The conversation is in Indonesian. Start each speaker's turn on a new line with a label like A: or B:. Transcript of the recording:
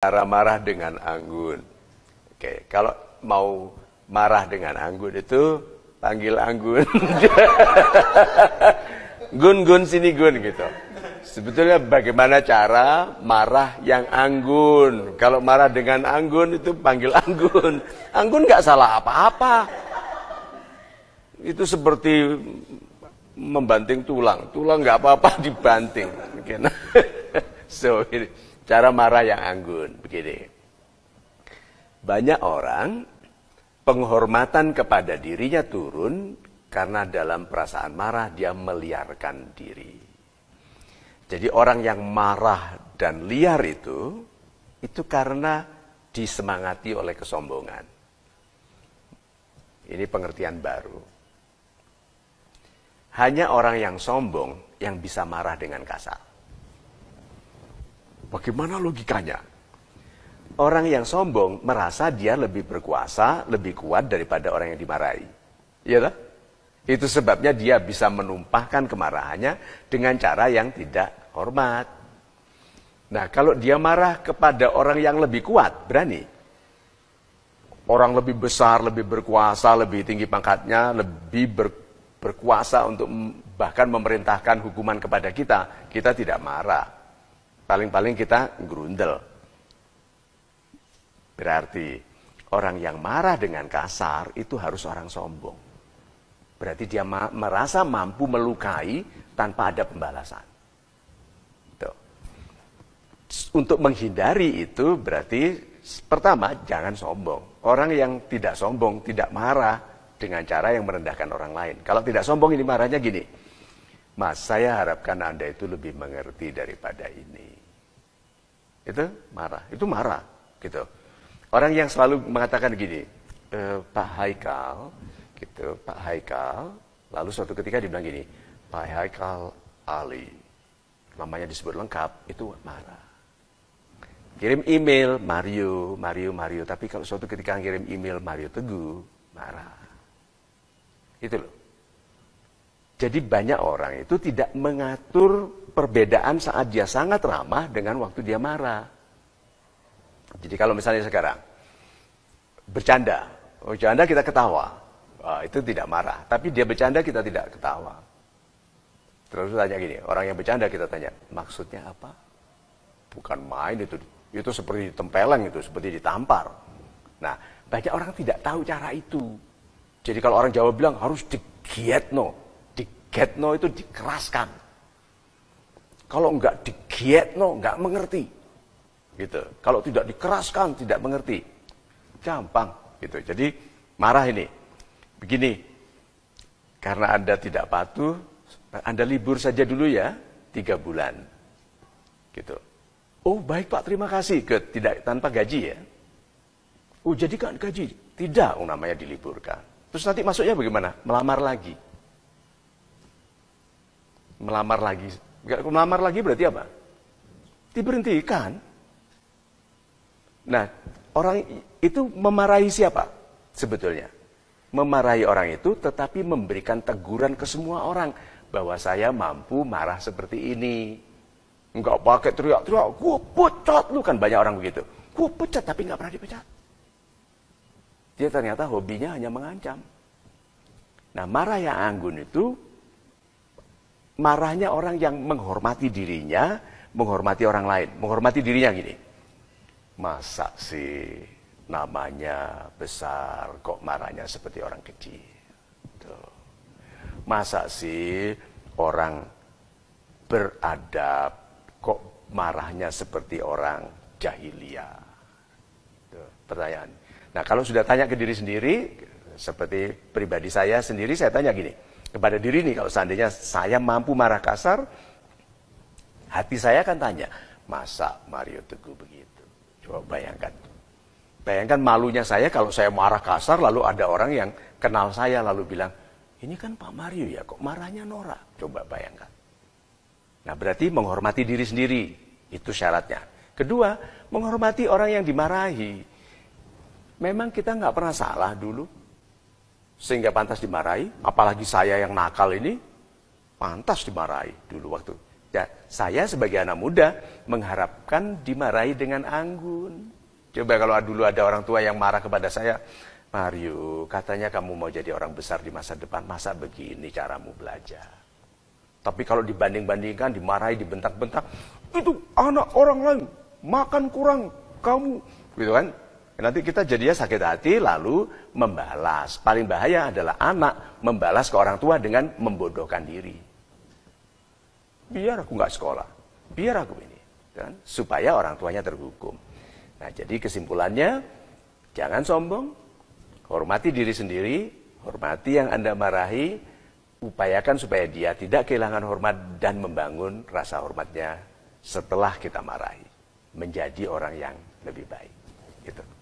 A: Cara marah dengan anggun. Oke, kalau mau marah dengan anggun itu panggil anggun. Gun, gun, sini gun gitu. Sebetulnya bagaimana cara marah yang anggun. Kalau marah dengan anggun itu panggil anggun. Anggun nggak salah apa-apa. Itu seperti membanting tulang. Tulang nggak apa-apa dibanting. So, ini cara marah yang anggun. Begini. Banyak orang penghormatan kepada dirinya turun karena dalam perasaan marah dia meliarkan diri. Jadi orang yang marah dan liar itu karena disemangati oleh kesombongan. Ini pengertian baru. Hanya orang yang sombong yang bisa marah dengan kasar. Bagaimana logikanya? Orang yang sombong merasa dia lebih berkuasa, lebih kuat daripada orang yang dimarahi. Iya tak? Itu sebabnya dia bisa menumpahkan kemarahannya dengan cara yang tidak hormat. Nah, kalau dia marah kepada orang yang lebih kuat, berani. Orang lebih besar, lebih berkuasa, lebih tinggi pangkatnya, lebih berkuasa untuk bahkan memerintahkan hukuman kepada kita, kita tidak marah. Paling-paling kita gerundel. Berarti orang yang marah dengan kasar itu harus orang sombong. Berarti dia merasa mampu melukai tanpa ada pembalasan. Tuh. Untuk menghindari itu berarti pertama jangan sombong. Orang yang tidak sombong tidak marah dengan cara yang merendahkan orang lain. Kalau tidak sombong ini marahnya gini. Mas, saya harapkan Anda itu lebih mengerti daripada ini. Itu marah. Itu marah. Gitu. Orang yang selalu mengatakan gini, Pak Haikal, gitu, Pak Haikal, lalu suatu ketika dia bilang gini, Pak Haikal Ali, namanya disebut lengkap, itu marah. Kirim email, Mario, tapi kalau suatu ketika kirim email Mario Teguh, marah. Itu loh. Jadi banyak orang itu tidak mengatur perbedaan saat dia sangat ramah dengan waktu dia marah. Jadi kalau misalnya sekarang, bercanda kita ketawa. Itu tidak marah, tapi dia bercanda kita tidak ketawa. Terus tanya gini, orang yang bercanda kita tanya, maksudnya apa? Bukan main itu seperti ditempeleng, itu seperti ditampar. Nah, banyak orang tidak tahu cara itu. Jadi kalau orang Jawa bilang harus digietno itu dikeraskan. Kalau enggak digietno, enggak mengerti. Gitu. Kalau tidak dikeraskan, tidak mengerti. Gampang gitu. Jadi marah ini. Begini, karena Anda tidak patuh, Anda libur saja dulu ya, 3 bulan. Gitu. Oh baik Pak, terima kasih. Tidak tanpa gaji ya. Oh jadi kan gaji? Tidak, namanya diliburkan. Terus nanti masuknya bagaimana? Melamar lagi. Melamar lagi berarti apa? Diberhentikan. Nah, orang itu memarahi siapa sebetulnya? Memarahi orang itu tetapi memberikan teguran ke semua orang bahwa saya mampu marah seperti ini. Enggak pakai teriak-teriak, gua pecat lu, kan banyak orang begitu. Gua pecat tapi enggak pernah dipecat. Dia ternyata hobinya hanya mengancam. Nah, marah yang anggun itu marahnya orang yang menghormati dirinya, menghormati orang lain. Menghormati dirinya gini. Masa sih namanya besar, kok marahnya seperti orang kecil. Tuh. Masa sih orang beradab, kok marahnya seperti orang jahiliyah. Tuh, pertanyaan. Nah kalau sudah tanya ke diri sendiri, seperti pribadi saya sendiri, saya tanya gini, kepada diri nih, kalau seandainya saya mampu marah kasar, hati saya akan tanya, masa Mario Teguh begitu? Coba bayangkan. Bayangkan malunya saya kalau saya marah kasar, lalu ada orang yang kenal saya lalu bilang, ini kan Pak Mario ya, kok marahnya norak? Coba bayangkan. Nah berarti menghormati diri sendiri, itu syaratnya. Kedua, menghormati orang yang dimarahi. Memang kita nggak pernah salah dulu, sehingga pantas dimarahi. Apalagi saya yang nakal ini, pantas dimarahi dulu waktu Ya, saya sebagai anak muda mengharapkan dimarahi dengan anggun. Coba kalau dulu ada orang tua yang marah kepada saya, Mario, katanya kamu mau jadi orang besar di masa depan, masa begini caramu belajar? Tapi kalau dibanding-bandingkan, dimarahi, dibentak-bentak, itu anak orang lain, makan kurang kamu, gitu kan? Nanti kita jadinya sakit hati lalu membalas. Paling bahaya adalah anak membalas ke orang tua dengan membodohkan diri. Biar aku nggak sekolah, biar aku ini, kan? Supaya orang tuanya terhukum. Nah, jadi kesimpulannya, jangan sombong, hormati diri sendiri, hormati yang Anda marahi, upayakan supaya dia tidak kehilangan hormat dan membangun rasa hormatnya setelah kita marahi, menjadi orang yang lebih baik. Gitu.